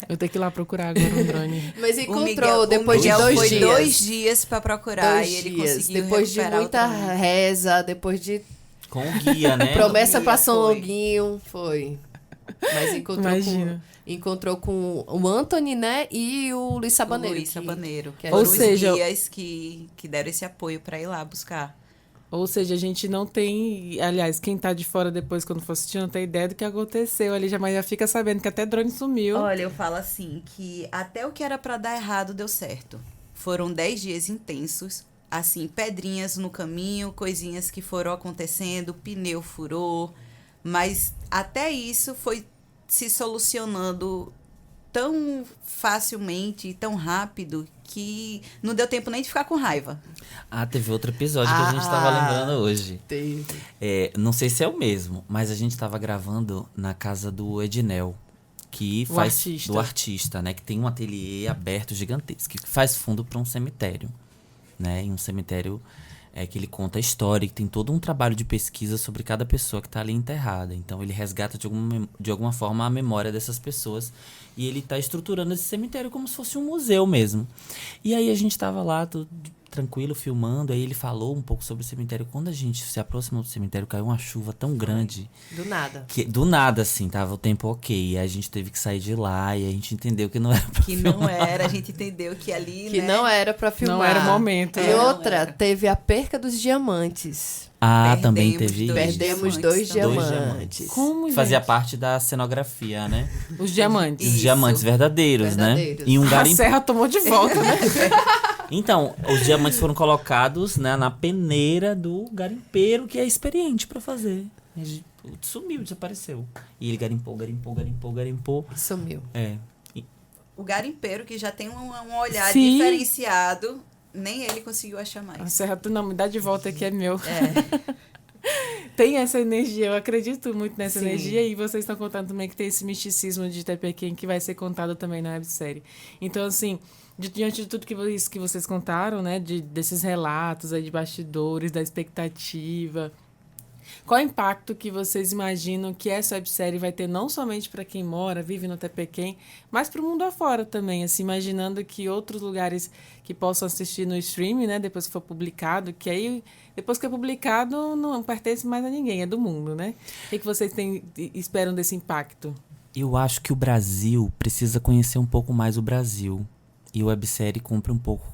Eu tenho que ir lá procurar agora um drone. Mas O encontrou depois Miguel de 2 foi dias. 2 dias para procurar 2 e ele dias. conseguiu Depois de recuperar o muita drone. reza, depois de Com o guia, né? promessa guia, pra São foi. Longuinho, foi. Mas encontrou com o Anthony, né? E o Luiz Sabaneiro. O Luiz Sabaneiro. que é Ou Foram os seja, guias que deram esse apoio para ir lá buscar. Ou seja, a gente não tem... Aliás, quem tá de fora depois, quando for assistir, não tem ideia do que aconteceu ali. Mas já fica sabendo que até drone sumiu. Olha, eu falo assim, que até o que era para dar errado deu certo. Foram 10 dias intensos, assim, pedrinhas no caminho, coisinhas que foram acontecendo, pneu furou, mas até isso foi se solucionando tão facilmente e tão rápido que não deu tempo nem de ficar com raiva. Teve outro episódio que a gente tava lembrando hoje. Teve. Não sei se é o mesmo, mas a gente tava gravando na casa do Ednel, que faz artista. do artista, né? Que tem um ateliê aberto gigantesco, que faz fundo para um cemitério, né? E um cemitério que ele conta a história, que tem todo um trabalho de pesquisa sobre cada pessoa que tá ali enterrada. Então ele resgata de alguma forma a memória dessas pessoas e ele tá estruturando esse cemitério como se fosse um museu mesmo. E aí a gente tava lá, tudo tranquilo, filmando, aí ele falou um pouco sobre o cemitério. Quando a gente se aproximou do cemitério, caiu uma chuva tão grande. Do nada. Que, do nada, assim, tava o tempo ok. E a gente teve que sair de lá e a gente entendeu que não era pra Que filmar. não era, a gente entendeu que ali, Que né? não era pra filmar. Não era o momento. E né? outra, teve a perca dos diamantes. Também Perdemos teve dois isso. Perdemos diamantes 2 também. diamantes. Como, gente? Fazia parte da cenografia, né? Os diamantes. Os Isso. diamantes verdadeiros, Verdadeiros. né? E um A garimpo. serra tomou de volta, né? Então, os diamantes foram colocados, né, na peneira do garimpeiro, que é experiente pra fazer. Ele sumiu, desapareceu. E ele garimpou. Sumiu. O garimpeiro, que já tem um olhar Sim. diferenciado, nem ele conseguiu achar A mais. serra, não, me dá de volta que é meu. É. Tem essa energia, eu acredito muito nessa Sim. energia. E vocês estão contando também que tem esse misticismo de Tepequém que vai ser contado também na websérie. Então, assim, diante de tudo que vocês contaram, né? Desses relatos aí de bastidores, da expectativa... Qual o impacto que vocês imaginam que essa websérie vai ter não somente para quem mora, vive no Tepequém, mas para o mundo afora também, assim, imaginando que outros lugares que possam assistir no streaming, né, depois que for publicado, que aí, depois que é publicado, não pertence mais a ninguém, é do mundo, né? O que vocês esperam desse impacto? Eu acho que o Brasil precisa conhecer um pouco mais o Brasil. E o websérie cumpre um pouco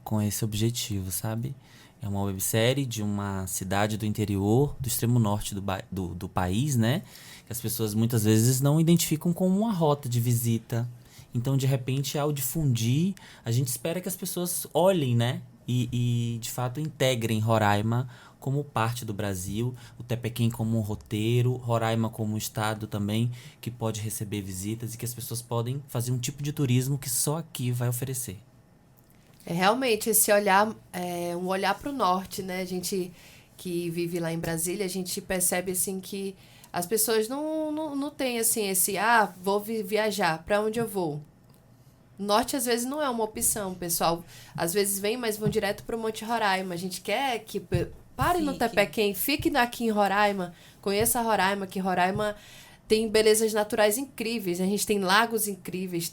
com esse objetivo, sabe? É uma websérie de uma cidade do interior, do extremo norte do país, né? Que as pessoas muitas vezes não identificam como uma rota de visita. Então, de repente, ao difundir, a gente espera que as pessoas olhem, né? E de fato, integrem Roraima como parte do Brasil, o Tepequém como um roteiro, Roraima como um estado também que pode receber visitas e que as pessoas podem fazer um tipo de turismo que só aqui vai oferecer. É realmente esse olhar, um olhar para o norte, né? A gente que vive lá em Brasília, a gente percebe assim que as pessoas não têm assim vou viajar, para onde eu vou? Norte às vezes não é uma opção, o pessoal às vezes vem, mas vão direto para o Monte Roraima. A gente quer que pare no Tepequém, fique aqui em Roraima, conheça Roraima, que Roraima tem belezas naturais incríveis, a gente tem lagos incríveis,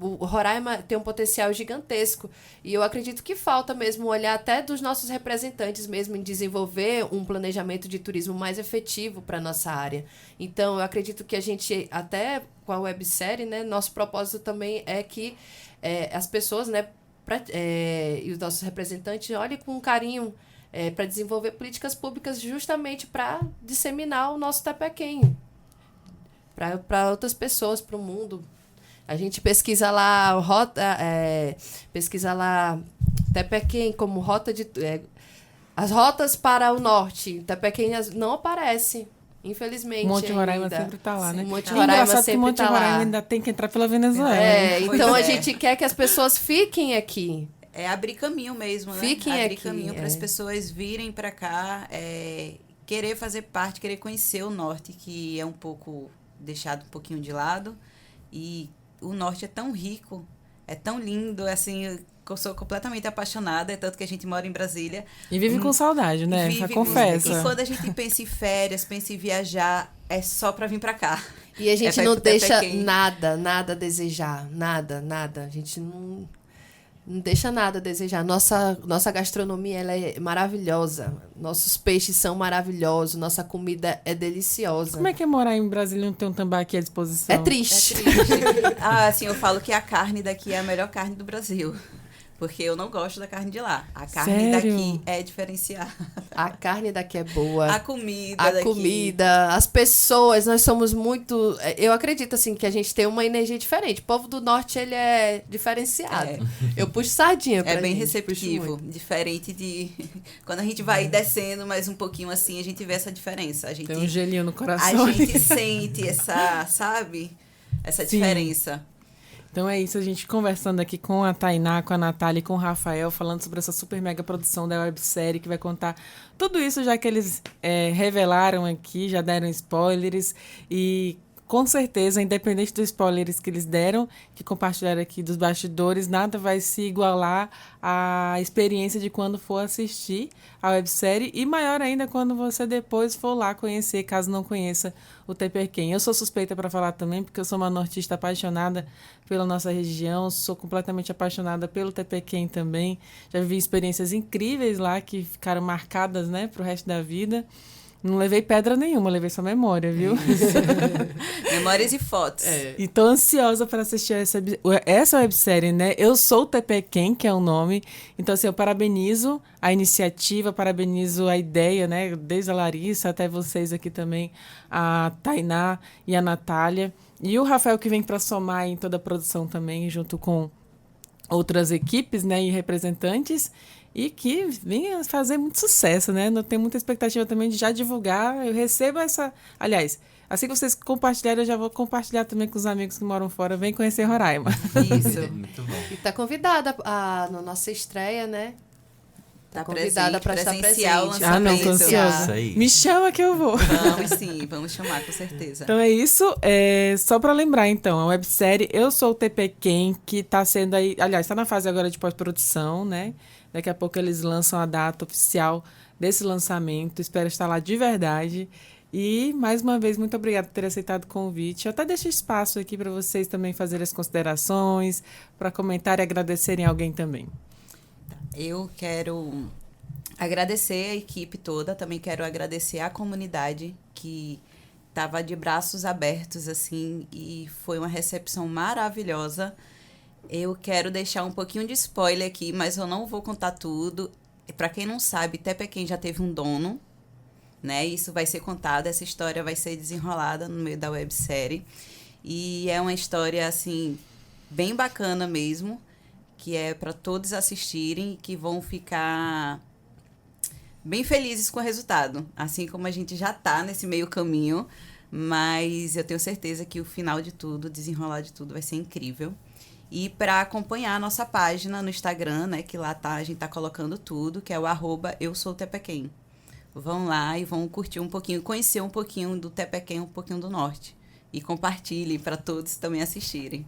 o Roraima tem um potencial gigantesco e eu acredito que falta mesmo um olhar até dos nossos representantes mesmo em desenvolver um planejamento de turismo mais efetivo para a nossa área. Então, eu acredito que a gente, até com a websérie, né, nosso propósito também é que as pessoas, né, e os nossos representantes olhem com carinho para desenvolver políticas públicas justamente para disseminar o nosso Tepequém para outras pessoas, para o mundo. A gente pesquisa lá Tepequém como rota de... as rotas para o norte. Tepequém não aparece. Infelizmente Monte Roraima ainda. sempre tá lá, né? Monte E Roraima engraçado que sempre Monte tá Roraima lá. ainda tem que entrar pela Venezuela. né? Então a Pois é. gente quer que as pessoas fiquem aqui. É abrir caminho mesmo, né? Fiquem abrir aqui, caminho para as é. pessoas virem para cá, querer fazer parte, querer conhecer o norte, que é um pouco deixado um pouquinho de lado. E o norte é tão rico, é tão lindo, assim, eu sou completamente apaixonada, é tanto que a gente mora em Brasília. E vive com saudade, né? Vive Confessa. E quando a gente pensa em férias, pensa em viajar, é só para vir para cá. E a gente pra ir não pro deixa Tepequém. nada a desejar. Nada. A gente não deixa nada a desejar. Nossa gastronomia ela é maravilhosa. Nossos peixes são maravilhosos. Nossa comida é deliciosa. Como é que é morar em Brasília e não ter um tambaqui à disposição? É triste. Assim, eu falo que a carne daqui é a melhor carne do Brasil. Porque eu não gosto da carne de lá. A carne Sério? daqui é diferenciada. A carne daqui é boa. A comida A daqui. comida, as pessoas, nós somos muito... Eu acredito, assim, que a gente tem uma energia diferente. O povo do norte, ele é diferenciado. É. Eu puxo sardinha pra É bem gente, puxo receptivo. muito. Diferente de... Quando a gente vai descendo mais um pouquinho assim, a gente vê essa diferença. A gente, Tem um gelinho no coração. a gente sente essa, sabe? Essa Sim. diferença. Então é isso, a gente conversando aqui com a Tainá, com a Natália e com o Rafael, falando sobre essa super mega produção da websérie, que vai contar tudo isso, já que eles revelaram aqui, já deram spoilers, e com certeza, independente dos spoilers que eles deram, que compartilharam aqui dos bastidores, nada vai se igualar à experiência de quando for assistir a websérie, e maior ainda quando você depois for lá conhecer, caso não conheça o Tepequém. Eu sou suspeita para falar também, porque eu sou uma nortista apaixonada pela nossa região, sou completamente apaixonada pelo Tepequém também. Já vivi experiências incríveis lá que ficaram marcadas, né, pro resto da vida. Não levei pedra nenhuma, levei só memória, viu? Memórias e fotos. E tô ansiosa para assistir essa websérie, né? Eu sou o Tepequém, que é o nome. Então, assim, eu parabenizo a iniciativa, parabenizo a ideia, né? Desde a Larissa até vocês aqui também, a Tainá e a Natália. E o Rafael, que vem para somar em toda a produção também, junto com outras equipes, né? E representantes. E que vinha fazer muito sucesso, né? Não tenho muita expectativa também de já divulgar. Eu recebo essa... Aliás, assim que vocês compartilharem, eu já vou compartilhar também com os amigos que moram fora. Vem conhecer Roraima. Isso. Muito bom. E tá convidada na nossa estreia, né? Tá convidada para estar presenciar o presente. Ah, não, tô lançamento. ansiosa. Isso aí. Me chama que eu vou. Vamos sim, vamos chamar com certeza. Então é isso. Só para lembrar, então, a websérie Eu Sou o Tepequém, que tá sendo aí... Aliás, tá na fase agora de pós-produção, né? Daqui a pouco eles lançam a data oficial desse lançamento. Espero estar lá de verdade. E, mais uma vez, muito obrigada por ter aceitado o convite. Eu até deixo espaço aqui para vocês também fazerem as considerações, para comentar e agradecerem alguém também. Eu quero agradecer a equipe toda, também quero agradecer a comunidade que estava de braços abertos, assim, e foi uma recepção maravilhosa. Eu quero deixar um pouquinho de spoiler aqui, mas eu não vou contar tudo. Para quem não sabe, Tepequém já teve um dono, né? Isso vai ser contado, essa história vai ser desenrolada no meio da websérie. E é uma história, assim, bem bacana mesmo, que é para todos assistirem, que vão ficar bem felizes com o resultado. Assim como a gente já tá nesse meio caminho, mas eu tenho certeza que o final de tudo, desenrolar de tudo, vai ser incrível. E para acompanhar a nossa página no Instagram, né, que lá a gente tá colocando tudo, que é o @eusoutepequém. Vão lá e vão curtir um pouquinho, conhecer um pouquinho do Tepequém, um pouquinho do norte. E compartilhe para todos também assistirem.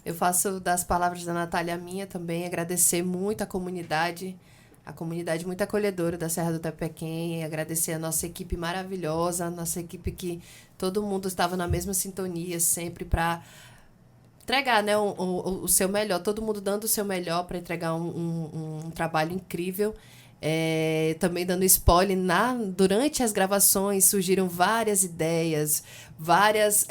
Eu faço das palavras da Natália a minha também, agradecer muito a comunidade muito acolhedora da Serra do Tepequém, agradecer a nossa equipe maravilhosa, a nossa equipe que todo mundo estava na mesma sintonia, sempre para entregar, né, o seu melhor, todo mundo dando o seu melhor para entregar um trabalho incrível. Também dando spoiler, durante as gravações surgiram várias ideias, várias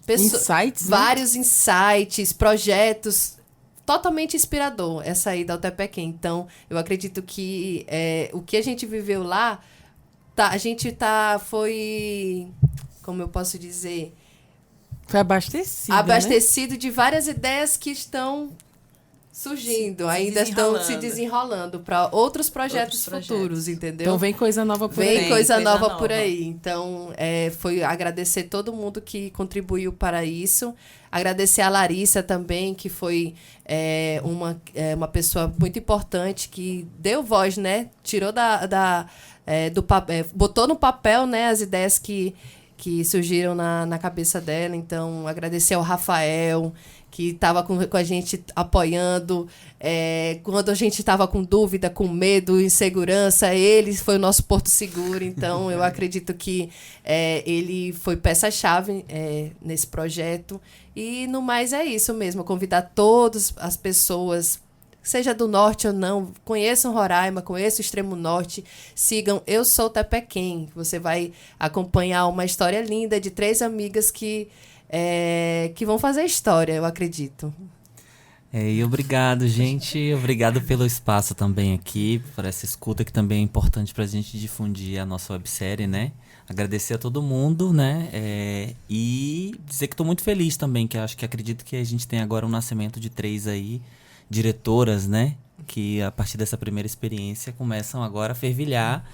Insights, né? vários insights, projetos totalmente inspirador essa ida ao Tepequém. Então, eu acredito que o que a gente viveu lá, foi, como eu posso dizer, Foi abastecido, abastecido de várias ideias que estão surgindo, ainda estão se desenrolando para outros projetos futuros, entendeu? Então vem coisa nova por aí. Vem coisa nova por aí. Então, foi agradecer todo mundo que contribuiu para isso. Agradecer a Larissa também, que foi uma pessoa muito importante, que deu voz, né? Tirou do papel, botou no papel, né, as ideias que surgiram na cabeça dela. Então, agradecer ao Rafael, que estava com a gente apoiando. Quando a gente estava com dúvida, com medo, insegurança, ele foi o nosso porto seguro. Então, eu acredito que ele foi peça-chave nesse projeto. E, no mais, é isso mesmo. Convidar todas as pessoas, seja do norte ou não, conheçam Roraima, conheçam o Extremo Norte, sigam Eu Sou Tepequém. Você vai acompanhar uma história linda de 3 amigas que vão fazer história, eu acredito. E obrigado, gente. Obrigado pelo espaço também aqui, por essa escuta que também é importante pra gente difundir a nossa websérie, né? Agradecer a todo mundo, né? E dizer que tô muito feliz também, que acredito que a gente tem agora um nascimento de 3 aí, diretoras, né? Que a partir dessa primeira experiência começam agora a fervilhar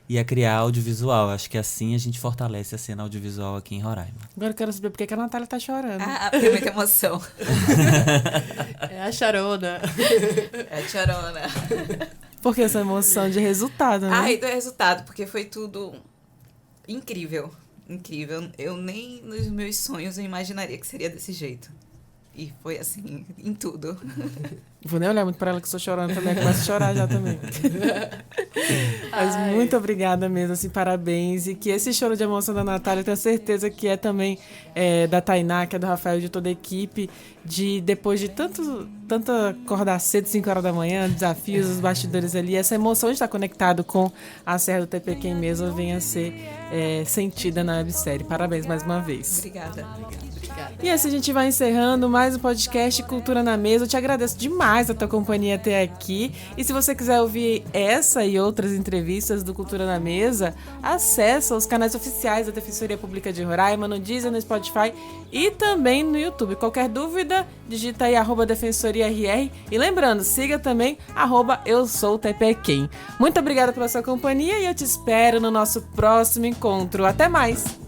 e a criar audiovisual. Acho que assim a gente fortalece a cena audiovisual aqui em Roraima. Agora eu quero saber por que a Natália tá chorando. Tem muita emoção. É a charona. É a chorona. Por que essa emoção de resultado, né? Do resultado, porque foi tudo incrível. Incrível. Eu nem nos meus sonhos eu imaginaria que seria desse jeito. E foi assim, em tudo. Vou nem olhar muito pra ela que estou chorando também, começo a chorar já também. Mas muito obrigada mesmo, assim, parabéns. E que esse choro de emoção da Natália, eu tenho certeza que é também da Tainá, que é do Rafael e de toda a equipe, de depois de tanto acordar cedo, 5 horas da manhã, desafios, os bastidores ali, essa emoção de estar conectado com a Serra do Tepequém mesmo venha a ser sentida na websérie. Parabéns mais uma vez. Obrigada. E assim a gente vai encerrando mais um podcast Cultura na Mesa. Eu te agradeço demais a tua companhia até aqui. E se você quiser ouvir essa e outras entrevistas do Cultura na Mesa, acessa os canais oficiais da Defensoria Pública de Roraima, no Deezer, no Spotify e também no YouTube. Qualquer dúvida, digita aí @DefensoriaRR. E lembrando, siga também @EuSouTepequém. Muito obrigada pela sua companhia e eu te espero no nosso próximo encontro. Até mais!